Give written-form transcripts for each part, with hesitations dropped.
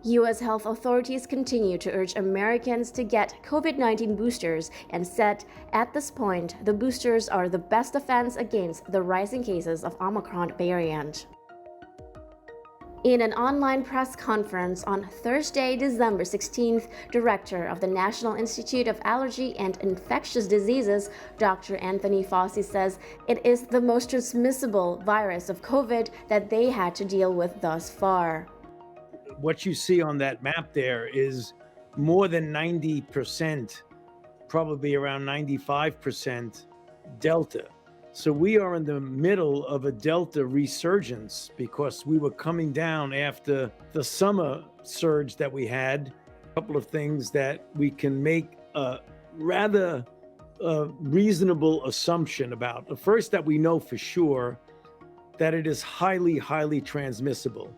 U.S. health authorities continue to urge Americans to get COVID-19 boosters and said, at this point, the boosters are the best defense against the rising cases of Omicron variant. In an online press conference on Thursday, December 16th, Director of the National Institute of Allergy and Infectious Diseases, Dr. Anthony Fauci says it is the most transmissible virus of COVID that they had to deal with thus far. What you see on that map there is more than 90%, probably around 95% Delta. So we are in the middle of a Delta resurgence because we were coming down after the summer surge that we had. A couple of things that we can make a rather reasonable assumption about. The first, that we know for sure that it is highly, highly transmissible.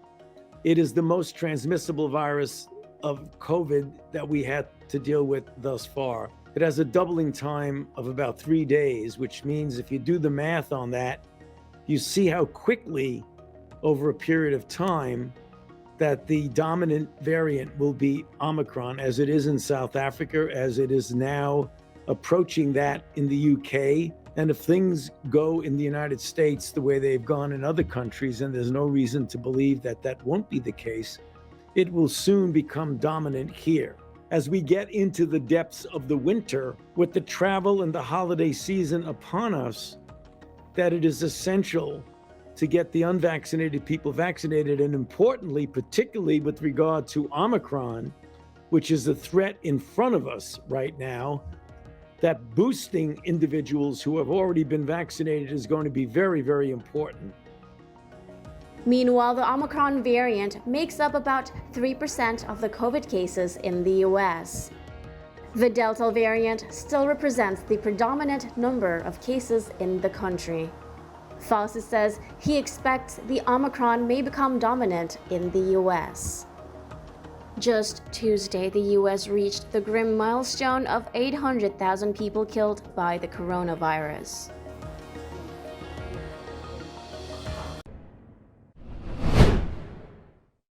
It is the most transmissible virus of COVID that we had to deal with thus far. It has a doubling time of about 3 days, which means if you do the math on that, you see how quickly over a period of time that the dominant variant will be Omicron, as it is in South Africa, as it is now approaching that in the UK. And if things go in the United States the way they've gone in other countries, and there's no reason to believe that that won't be the case, it will soon become dominant here. As we get into the depths of the winter, with the travel and the holiday season upon us, that it is essential to get the unvaccinated people vaccinated, and importantly, particularly with regard to Omicron, which is a threat in front of us right now, that boosting individuals who have already been vaccinated is going to be very, very important. Meanwhile, the Omicron variant makes up about 3% of the COVID cases in the U.S. The Delta variant still represents the predominant number of cases in the country. Fauci says he expects the Omicron may become dominant in the U.S. Just Tuesday, the U.S. reached the grim milestone of 800,000 people killed by the coronavirus.